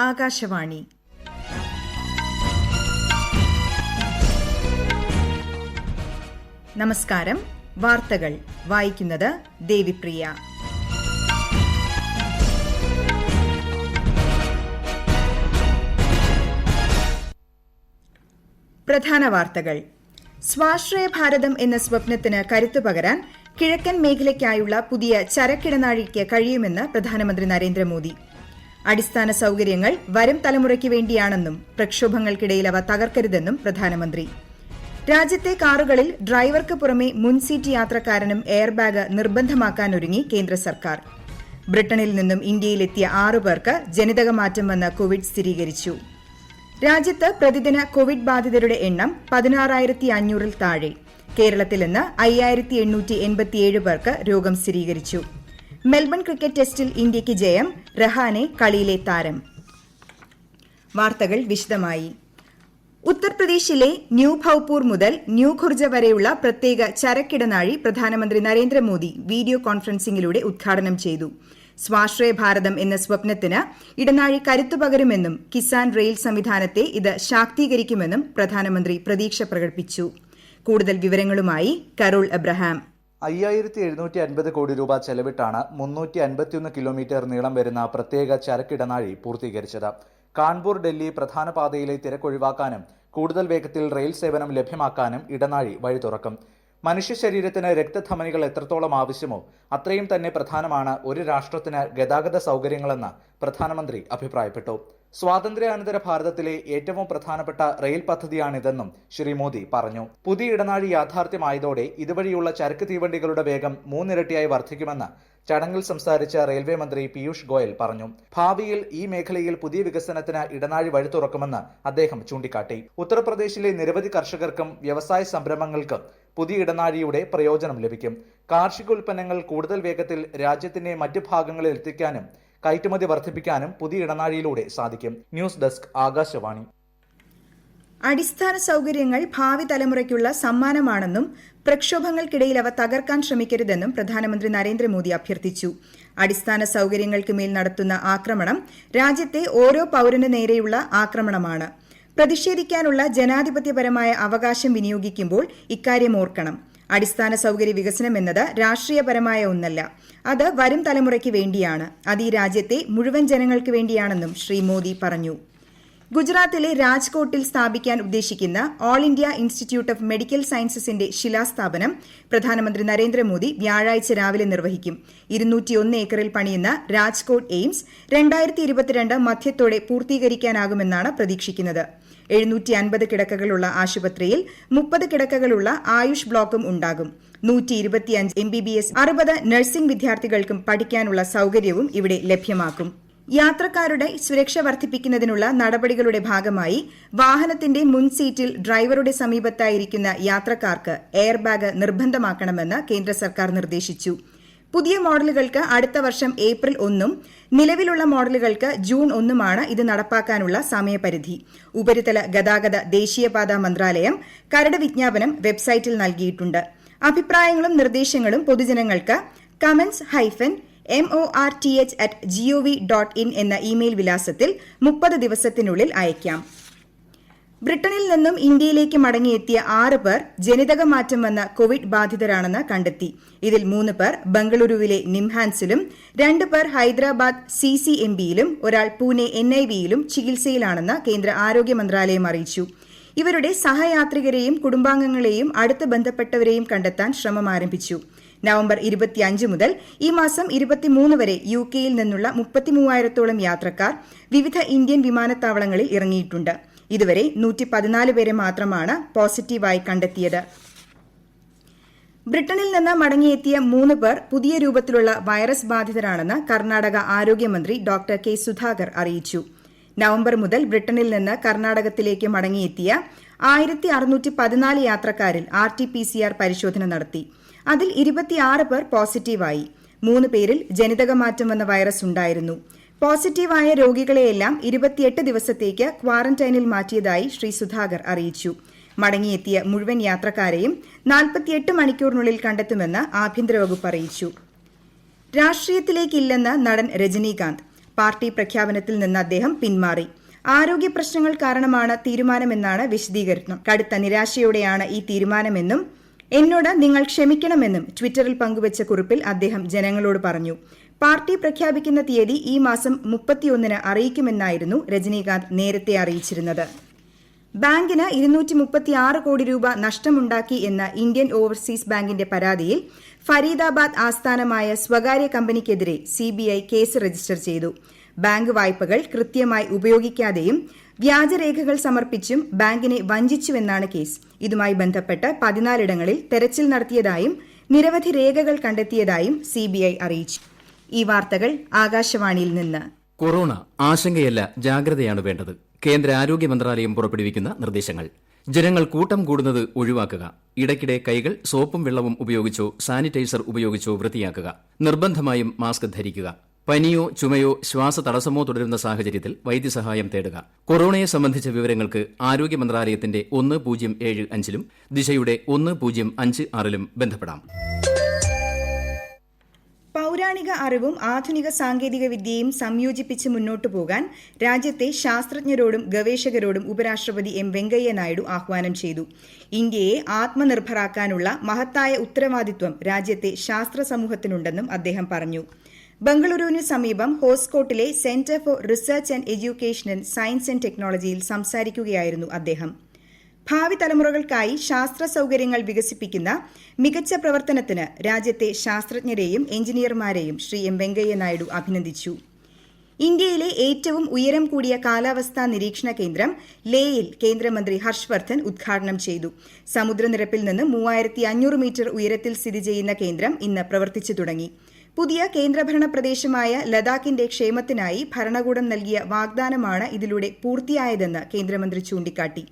ആകാശവാണി. നമസ്കാരം. വാർത്തകൾ വായിക്കുന്നത് ദേവിപ്രിയ. പ്രധാന വാർത്തകൾ. സ്വാശ്രയ ഭാരതം എന്ന സ്വപ്നത്തിന് കരുത്തു പകരാൻ കിഴക്കൻ മേഖലയ്ക്കായുള്ള പുതിയ ചരക്കിടനാഴിക്ക് കഴിയുമെന്ന് പ്രധാനമന്ത്രി നരേന്ദ്രമോദി. അടിസ്ഥാന സൌകര്യങ്ങൾ വരും തലമുറയ്ക്ക് വേണ്ടിയാണെന്നും പ്രക്ഷോഭങ്ങൾക്കിടയിൽ അവ തകർക്കരുതെന്നും പ്രധാനമന്ത്രി. രാജ്യത്തെ കാറുകളിൽ ഡ്രൈവർക്ക് പുറമെ മുൻസീറ്റ് യാത്രക്കാരനും എയർബാഗ് നിർബന്ധമാക്കാനൊരുങ്ങി കേന്ദ്ര സർക്കാർ. ബ്രിട്ടനിൽ നിന്നും ഇന്ത്യയിലെത്തിയ 6 പേർക്ക് ജനിതകമാറ്റം വന്ന് കോവിഡ് സ്ഥിരീകരിച്ചു. രാജ്യത്ത് പ്രതിദിന കോവിഡ് ബാധിതരുടെ എണ്ണം 16,500-ൽ താഴെ. കേരളത്തിൽ ഇന്ന് 5,887 പേർക്ക് രോഗം സ്ഥിരീകരിച്ചു. മെൽബൺ ക്രിക്കറ്റ് ടെസ്റ്റിൽ ഇന്ത്യയ്ക്ക് ജയം. രഹാനെ കളിയിലെ താരം. വാർത്തകൾ വിശദമായി. ഉത്തർപ്രദേശിലെ ന്യൂ ഭൌപൂർ മുതൽ ന്യൂ ഖുർജ വരെയുള്ള പ്രത്യേക ചരക്കിടനാഴി പ്രധാനമന്ത്രി നരേന്ദ്രമോദി വീഡിയോ കോൺഫറൻസിംഗിലൂടെ ഉദ്ഘാടനം ചെയ്തു. സ്വാശ്രയ ഭാരതം എന്ന സ്വപ്നത്തിന് ഇടനാഴി കരുത്തു പകരുമെന്നും കിസാൻ റെയിൽ സംവിധാനത്തെ ഇത് ശാക്തീകരിക്കുമെന്നും പ്രധാനമന്ത്രി പ്രതീക്ഷ പ്രകടിപ്പിച്ചു. കൂടുതൽ വിവരങ്ങളുമായി കരോൾ എബ്രഹാം. 5,750 കോടി രൂപ ചെലവിട്ടാണ് 351 കിലോമീറ്റർ നീളം വരുന്ന പ്രത്യേക ചരക്കിടനാഴി പൂർത്തീകരിച്ചത്. കാൺപൂർ ഡൽഹി പ്രധാന പാതയിലെ തിരക്കൊഴിവാക്കാനും കൂടുതൽ വേഗത്തിൽ റെയിൽ സേവനം ലഭ്യമാക്കാനും ഇടനാഴി വഴി തുറക്കും. മനുഷ്യ ശരീരത്തിന് രക്തധമനികൾ എത്രത്തോളം ആവശ്യമോ അത്രയും തന്നെ പ്രധാനമാണ് ഒരു രാഷ്ട്രത്തിന് ഗതാഗത സൗകര്യങ്ങളെന്ന് പ്രധാനമന്ത്രി അഭിപ്രായപ്പെട്ടു. സ്വാതന്ത്ര്യാനന്തര ഭാരതത്തിലെ ഏറ്റവും പ്രധാനപ്പെട്ട റെയിൽ പദ്ധതിയാണിതെന്നും ശ്രീ മോദി പറഞ്ഞു. പുതിയ ഇടനാഴി യാഥാർത്ഥ്യമായതോടെ ഇതുവഴിയുള്ള ചരക്ക് തീവണ്ടികളുടെ വേഗം 3 ഇരട്ടിയായി വർദ്ധിക്കുമെന്ന് ചടങ്ങിൽ സംസാരിച്ച റെയിൽവേ മന്ത്രി പീയൂഷ് ഗോയൽ പറഞ്ഞു. ഭാവിയിൽ ഈ മേഖലയിൽ പുതിയ വികസനത്തിന് ഇടനാഴി വഴി തുറക്കുമെന്ന് അദ്ദേഹം ചൂണ്ടിക്കാട്ടി. ഉത്തർപ്രദേശിലെ നിരവധി കർഷകർക്കും വ്യവസായ സംരംഭങ്ങൾക്കും പുതിയ ഇടനാഴിയുടെ പ്രയോജനം ലഭിക്കും. കാർഷിക ഉൽപ്പന്നങ്ങൾ കൂടുതൽ വേഗത്തിൽ രാജ്യത്തിന്റെ മറ്റ് ഭാഗങ്ങളിൽ എത്തിക്കാനും കയറ്റുമതി വർദ്ധിപ്പിക്കാനും പുതിയ ഇടനാഴിയിലൂടെ സാധിക്കും. News desk Akashvani. അടിസ്ഥാന സൌകര്യങ്ങൾ ഭാവി തലമുറയ്ക്കുള്ള സമ്മാനമാണെന്നും പ്രക്ഷോഭങ്ങൾക്കിടയിൽ അവ തകർക്കാൻ ശ്രമിക്കരുതെന്നും പ്രധാനമന്ത്രി നരേന്ദ്രമോദി അഭ്യർത്ഥിച്ചു. അടിസ്ഥാന സൌകര്യങ്ങൾക്ക് മേൽ നടത്തുന്ന ആക്രമണം രാജ്യത്തെ ഓരോ പൌരന് നേരെയുള്ള ആക്രമണമാണ്. പ്രതിഷേധിക്കാനുള്ള ജനാധിപത്യപരമായ അവകാശം വിനിയോഗിക്കുമ്പോൾ ഇക്കാര്യം ഓർക്കണം. അടിസ്ഥാന സൌകര്യ വികസനം എന്നത് രാഷ്ട്രീയപരമായ ഒന്നല്ല. അത് വരും തലമുറയ്ക്ക് വേണ്ടിയാണ്. അത് ഈ രാജ്യത്തെ മുഴുവൻ ജനങ്ങൾക്ക് വേണ്ടിയാണെന്നും ശ്രീ മോദി പറഞ്ഞു. ഗുജറാത്തിലെ രാജ്കോട്ടിൽ സ്ഥാപിക്കാൻ ഉദ്ദേശിക്കുന്ന all India institute of medical സയൻസസിന്റെ ശിലാസ്ഥാപനം പ്രധാനമന്ത്രി നരേന്ദ്രമോദി വ്യാഴാഴ്ച രാവിലെ നിർവഹിക്കും. 201 ഏക്കറിൽ പണിയുന്ന രാജ്കോട്ട് എയിംസ് 2022 മധ്യത്തോടെ പൂർത്തീകരിക്കാനാകുമെന്നാണ് പ്രതീക്ഷിക്കുന്നത്. 750 കിടക്കകളുള്ള ആശുപത്രിയിൽ 30 കിടക്കകളുള്ള ആയുഷ് ബ്ലോക്കും ഉണ്ടാകും. 125 MBBS 60 നഴ്സിംഗ് വിദ്യാർത്ഥികൾക്കും പഠിക്കാനുള്ള സൌകര്യവും ഇവിടെ ലഭ്യമാക്കും. യാത്രക്കാരുടെ സുരക്ഷ വർദ്ധിപ്പിക്കുന്നതിനുള്ള നടപടികളുടെ ഭാഗമായി വാഹനത്തിന്റെ മുൻസീറ്റിൽ ഡ്രൈവറുടെ സമീപത്തായിരിക്കുന്ന യാത്രക്കാർക്ക് എയർബാഗ് നിർബന്ധമാക്കണമെന്ന് കേന്ദ്ര സർക്കാർ നിർദ്ദേശിച്ചു. പുതിയ മോഡലുകൾക്ക് അടുത്ത വർഷം ഏപ്രിൽ 1-ഉം നിലവിലുള്ള മോഡലുകൾക്ക് ജൂൺ 1-ഉമാണ് ഇത് നടപ്പാക്കാനുള്ള സമയപരിധി. ഉപരിതല ഗതാഗത ദേശീയപാത മന്ത്രാലയം കരട് വിജ്ഞാപനം വെബ്സൈറ്റിൽ നൽകിയിട്ടുണ്ട്. അഭിപ്രായങ്ങളും നിർദ്ദേശങ്ങളും പൊതുജനങ്ങൾക്ക് comments-morth@gov.in എന്ന ഇമെയിൽ വിലാസത്തിൽ 30 ദിവസത്തിനുള്ളിൽ അയയ്ക്കാം. ബ്രിട്ടനിൽ നിന്നും ഇന്ത്യയിലേക്ക് മടങ്ങിയെത്തിയ 6 പേർ ജനിതകമാറ്റം വന്ന കോവിഡ് ബാധിതരാണെന്ന് കണ്ടെത്തി. ഇതിൽ 3 പേർ ബംഗളൂരുവിലെ നിംഹാൻസിലും 2 പേർ ഹൈദരാബാദ് CCMBയിലും ഒരാൾ പൂനെ NIVയിലും ചികിത്സയിലാണെന്ന് കേന്ദ്ര ആരോഗ്യ മന്ത്രാലയം അറിയിച്ചു. ഇവരുടെ സഹയാത്രികരെയും കുടുംബാംഗങ്ങളെയും അടുത്ത് ബന്ധപ്പെട്ടവരെയും കണ്ടെത്താൻ ശ്രമം ആരംഭിച്ചു. നവംബർ 25 മുതൽ ഈ മാസം 23 വരെ UK-യിൽ നിന്നുള്ള 33,000-ഓളം യാത്രക്കാർ വിവിധ ഇന്ത്യൻ വിമാനത്താവളങ്ങളിൽ ഇറങ്ങിയിട്ടുണ്ട്. ഇതുവരെ 114 പേരെ മാത്രമാണ് പോസിറ്റീവായി കണ്ടെത്തിയത്. ബ്രിട്ടനിൽ നിന്ന് മടങ്ങിയെത്തിയ 3 പേർ പുതിയ രൂപത്തിലുള്ള വൈറസ് ബാധിതരാണെന്ന് കർണാടക ആരോഗ്യമന്ത്രി ഡോക്ടർ കെ സുധാകർ അറിയിച്ചു. നവംബർ മുതൽ ബ്രിട്ടനിൽ നിന്ന് കർണാടകത്തിലേക്ക് മടങ്ങിയെത്തിയ 1,614 യാത്രക്കാരിൽ RT-PCR പരിശോധന നടത്തി. അതിൽ 26 പേർ പോസിറ്റീവായി. 3 പേരിൽ ജനിതകമാറ്റം വന്ന വൈറസ് ഉണ്ടായിരുന്നു. പോസിറ്റീവായ രോഗികളെയെല്ലാം 28 ദിവസത്തേക്ക് ക്വാറന്റൈനിൽ മാറ്റിയതായി ശ്രീ സുധാകർ അറിയിച്ചു. മടങ്ങിയെത്തിയ മുഴുവൻ യാത്രക്കാരെയും 48 മണിക്കൂറിനുള്ളിൽ കണ്ടെത്തുമെന്ന് ആഭ്യന്തര വകുപ്പ് അറിയിച്ചു. രാഷ്ട്രീയത്തിലേക്കില്ലെന്ന് നടൻ രജനീകാന്ത്. പാർട്ടി പ്രഖ്യാപനത്തിൽ നിന്ന് അദ്ദേഹം പിന്മാറി. ആരോഗ്യ പ്രശ്നങ്ങൾ കാരണമാണ് തീരുമാനമെന്നാണ് വിശദീകരണം. കടുത്ത നിരാശയോടെയാണ് ഈ തീരുമാനമെന്നും എന്നോട് നിങ്ങൾ ക്ഷമിക്കണമെന്നും ട്വിറ്ററിൽ പങ്കുവച്ച കുറിപ്പിൽ അദ്ദേഹം ജനങ്ങളോട് പറഞ്ഞു. പാർട്ടി പ്രഖ്യാപിക്കുന്ന തീയതി ഈ മാസം 31-ന് അറിയിക്കുമെന്നായിരുന്നു രജനീകാന്ത് നേരത്തെ അറിയിച്ചിരുന്നത്. ബാങ്കിന് 236 കോടി രൂപ നഷ്ടമുണ്ടാക്കി എന്ന ഇന്ത്യൻ ഓവർസീസ് ബാങ്കിന്റെ പരാതിയിൽ ഫരീദാബാദ് ആസ്ഥാനമായ സ്വകാര്യ കമ്പനിക്കെതിരെ CBI കേസ് രജിസ്റ്റർ ചെയ്തു. ബാങ്ക് വായ്പകൾ കൃത്യമായി ഉപയോഗിക്കാതെയും വ്യാജരേഖകൾ സമർപ്പിച്ചും ബാങ്കിനെ വഞ്ചിച്ചുവെന്നാണ് കേസ്. ഇതുമായി ബന്ധപ്പെട്ട് 14 ഇടങ്ങളിൽ തെരച്ചിൽ നടത്തിയതായും നിരവധി രേഖകൾ കണ്ടെത്തിയതായും CBI അറിയിച്ചു. ഈ വാർത്തകൾ ആകാശവാണിയിൽ നിന്ന്. കൊറോണ ആശങ്കയല്ല, ജാഗ്രതയാണ് വേണ്ടത്. കേന്ദ്ര ആരോഗ്യ മന്ത്രാലയം പുറപ്പെടുവിക്കുന്ന നിർദ്ദേശങ്ങൾ. ജനങ്ങൾ കൂട്ടം കൂടുന്നത് ഒഴിവാക്കുക. ഇടയ്ക്കിടെ കൈകൾ സോപ്പും വെള്ളവും ഉപയോഗിച്ചോ സാനിറ്റൈസർ ഉപയോഗിച്ചോ വൃത്തിയാക്കുക. നിർബന്ധമായും മാസ്ക് ധരിക്കുക. പനിയോ ചുമയോ ശ്വാസതടസ്സമോ തുടരുന്ന സാഹചര്യത്തിൽ വൈദ്യസഹായം തേടുക. കൊറോണയെ സംബന്ധിച്ച വിവരങ്ങൾക്ക് ആരോഗ്യ മന്ത്രാലയത്തിന്റെ 1075-ലും ദിശയുടെ 1056-ലും ബന്ധപ്പെടാം. പൌരാണിക അറിവും ആധുനിക സാങ്കേതിക വിദ്യയും സംയോജിപ്പിച്ച് മുന്നോട്ടു പോകാൻ രാജ്യത്തെ ശാസ്ത്രജ്ഞരോടും ഗവേഷകരോടും ഉപരാഷ്ട്രപതി വെങ്കയ്യ നായിഡു ആഹ്വാനം ചെയ്തു. ഇന്ത്യയെ ആത്മനിർഭറാക്കാനുള്ള മഹത്തായ ഉത്തരവാദിത്വം രാജ്യത്തെ ശാസ്ത്ര സമൂഹത്തിനുണ്ടെന്നും അദ്ദേഹം പറഞ്ഞു. ബംഗളൂരുവിന് സമീപം ഹോസ്കോട്ടിലെ centre for research and education in science and ടെക്നോളജിയിൽ സംസാരിക്കുകയായിരുന്നു അദ്ദേഹം. ഭാവി തലമുറകൾക്കായി ശാസ്ത്ര സൌകര്യങ്ങൾ വികസിപ്പിക്കുന്ന മികച്ച പ്രവർത്തനത്തിന് രാജ്യത്തെ ശാസ്ത്രജ്ഞരെയും എഞ്ചിനീയർമാരെയും ശ്രീ വെങ്കയ്യ നായിഡു അഭിനന്ദിച്ചു. ഇന്ത്യയിലെ ഏറ്റവും ഉയരം കൂടിയ കാലാവസ്ഥാ നിരീക്ഷണ കേന്ദ്രം ലേയിൽ കേന്ദ്രമന്ത്രി ഹർഷ് വർദ്ധൻ ഉദ്ഘാടനം ചെയ്തു. സമുദ്രനിരപ്പിൽ നിന്ന് 3500 മീറ്റർ ഉയരത്തിൽ സ്ഥിതി ചെയ്യുന്ന കേന്ദ്രം ഇന്ന് പ്രവർത്തിച്ചു തുടങ്ങി. പുതിയ കേന്ദ്രഭരണ പ്രദേശമായ ലഡാക്കിന്റെ ക്ഷേമത്തിനായി ഭരണകൂടം നൽകിയ വാഗ്ദാനമാണ് ഇതിലൂടെ പൂർത്തിയായതെന്ന് കേന്ദ്രമന്ത്രി ചൂണ്ടിക്കാട്ടി.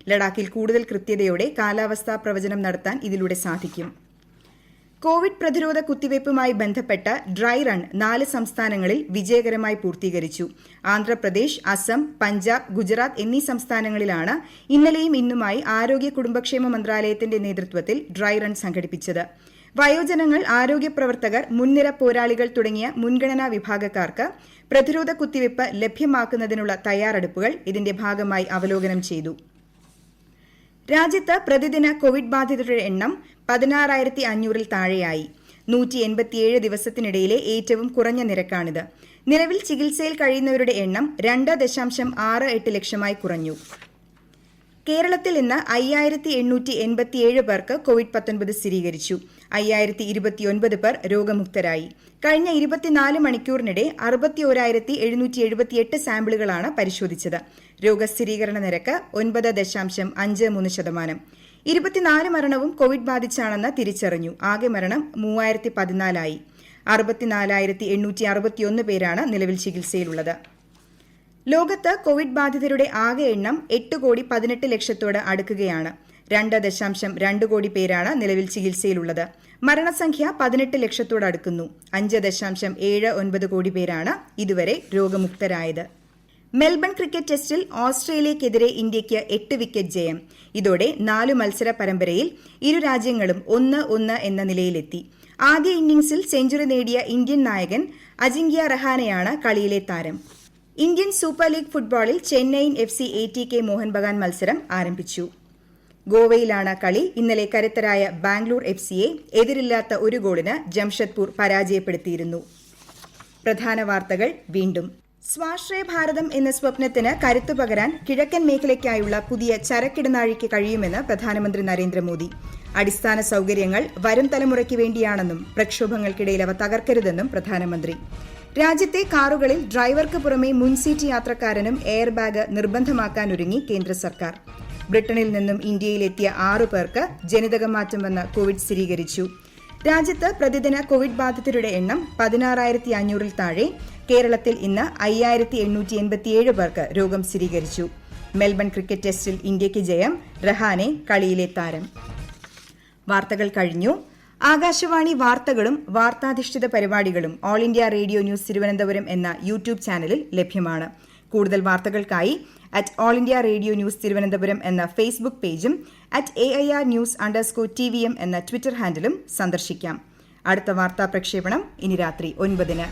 ലഡാക്കിൽ കൂടുതൽ കൃത്യതയോടെ കാലാവസ്ഥാ പ്രവചനം നടത്താൻ ഇതിലൂടെ സാധിക്കും. കോവിഡ് പ്രതിരോധ കുത്തിവയ്പുമായി ബന്ധപ്പെട്ട ഡ്രൈ റൺ 4 സംസ്ഥാനങ്ങളിൽ വിജയകരമായി പൂർത്തീകരിച്ചു. ആന്ധ്രാപ്രദേശ്, അസം, പഞ്ചാബ്, ഗുജറാത്ത് എന്നീ സംസ്ഥാനങ്ങളിലാണ് ഇന്നലെയും ഇന്നുമായി ആരോഗ്യ കുടുംബക്ഷേമ മന്ത്രാലയത്തിന്റെ നേതൃത്വത്തിൽ ഡ്രൈ റൺ സംഘടിപ്പിച്ചത്. വയോജനങ്ങൾ, ആരോഗ്യ പ്രവർത്തകർ, മുൻനിര പോരാളികൾ തുടങ്ങിയ മുൻഗണനാ വിഭാഗക്കാർക്ക് പ്രതിരോധ കുത്തിവയ്പ് ലഭ്യമാക്കുന്നതിനുള്ള തയ്യാറെടുപ്പുകൾ ഇതിന്റെ ഭാഗമായി അവലോകനം ചെയ്തു. രാജ്യത്ത് പ്രതിദിന കോവിഡ് ബാധിതരുടെ എണ്ണം 16,500-ൽ താഴെയായി. 187 ദിവസത്തിനിടയിലെ ഏറ്റവും കുറഞ്ഞ നിരക്കാണിത്. നിലവിൽ ചികിത്സയിൽ കഴിയുന്നവരുടെ എണ്ണം 2.68 ലക്ഷമായി കുറഞ്ഞു. കേരളത്തിൽ ഇന്ന് 5,887 പേർക്ക് കോവിഡ്-19 സ്ഥിരീകരിച്ചു. 5,029 പേർ രോഗമുക്തരായി. കഴിഞ്ഞ 24 മണിക്കൂറിനിടെ 61,778 സാമ്പിളുകളാണ് പരിശോധിച്ചത്. രോഗസ്ഥിരീകരണ നിരക്ക് 9.53%. 24 മരണവും കോവിഡ് ബാധിച്ചാണെന്ന് തിരിച്ചറിഞ്ഞു. ആകെ മരണം 3,014 ആയി. 64,861 പേരാണ് നിലവിൽ ചികിത്സയിലുള്ളത്. ലോകത്ത് കോവിഡ് ബാധിതരുടെ ആകെ എണ്ണം 8,18,00,000-ത്തോട് അടുക്കുകയാണ്. 2.2 കോടി പേരാണ് നിലവിൽ ചികിത്സയിലുള്ളത്. മരണസംഖ്യ 18 ലക്ഷത്തോട് അടുക്കുന്നു. 5.79 കോടി പേരാണ് ഇതുവരെ രോഗമുക്തരായത്. മെൽബൺ ക്രിക്കറ്റ് ടെസ്റ്റിൽ ഓസ്ട്രേലിയയ്ക്കെതിരെ ഇന്ത്യയ്ക്ക് 8 വിക്കറ്റ് ജയം. ഇതോടെ 4 മത്സര പരമ്പരയിൽ ഇരു രാജ്യങ്ങളും 1-1 എന്ന നിലയിലെത്തി. ആദ്യ ഇന്നിംഗ്സിൽ സെഞ്ചുറി നേടിയ ഇന്ത്യൻ നായകൻ അജിങ്ക്യ രഹാനെയാണ് കളിയിലെ താരം. ഇന്ത്യൻ സൂപ്പർ ലീഗ് ഫുട്ബോളിൽ ചെന്നൈയിൻ FC ATK മോഹൻ ബഗാൻ മത്സരം ആരംഭിച്ചു. ഗോവയിലാണ് കളി. ഇന്നലെ കരുത്തരായ ബാംഗ്ലൂർ FCയെ എതിരില്ലാത്ത 1 ഗോളിന് ജംഷഡ്പൂർ പരാജയപ്പെടുത്തിയിരുന്നു. പ്രധാന വാർത്തകൾ വീണ്ടും. സ്വാശ്രയ ഭാരതം എന്ന സ്വപ്നത്തിന് കരുത്തു പകരാൻ കിഴക്കൻ മേഖലയ്ക്കായുള്ള പുതിയ ചരക്കിടനാഴിക്ക് കഴിയുമെന്ന് പ്രധാനമന്ത്രി നരേന്ദ്രമോദി. അടിസ്ഥാന സൌകര്യങ്ങൾ വരും തലമുറയ്ക്ക് വേണ്ടിയാണെന്നും പ്രക്ഷോഭങ്ങൾക്കിടയിൽ അവ തകർക്കരുതെന്നും പ്രധാനമന്ത്രി. രാജ്യത്തെ കാറുകളിൽ ഡ്രൈവർക്ക് പുറമെ മുൻസീറ്റ് യാത്രക്കാരനും എയർ ബാഗ് നിർബന്ധമാക്കാനൊരുങ്ങി കേന്ദ്ര സർക്കാർ. ബ്രിട്ടനിൽ നിന്നും ഇന്ത്യയിലെത്തിയ 6 പേർക്ക് ജനിതകമാറ്റം വന്ന കോവിഡ് സ്ഥിരീകരിച്ചു. രാജ്യത്ത് പ്രതിദിന കോവിഡ് ബാധിതരുടെ എണ്ണം 16,500-ൽ താഴെ. കേരളത്തിൽ ഇന്ന് 5,887 പേർക്ക് രോഗം സ്ഥിരീകരിച്ചു. മെൽബൺ ക്രിക്കറ്റ് ടെസ്റ്റിൽ ഇന്ത്യയ്ക്ക് ജയം. രഹാനെ കളിയിലെ താരം. വാർത്തകൾ കഴിഞ്ഞു. ആകാശവാണി വാർത്തകളും വാർത്താധിഷ്ഠിത പരിപാടികളും all India radio news Thiruvananthapuram എന്ന യൂട്യൂബ് ചാനലിൽ ലഭ്യമാണ്. കൂടുതൽ വാർത്തകൾക്കായി @All India Radio News Thiruvananthapuram എന്ന ഫേസ്ബുക്ക് പേജും @AIR News_TVM എന്ന ട്വിറ്റർ ഹാൻഡിലും സന്ദർശിക്കാം. അടുത്ത വാർത്താ പ്രക്ഷേപണം ഇനി രാത്രി 9-ന്.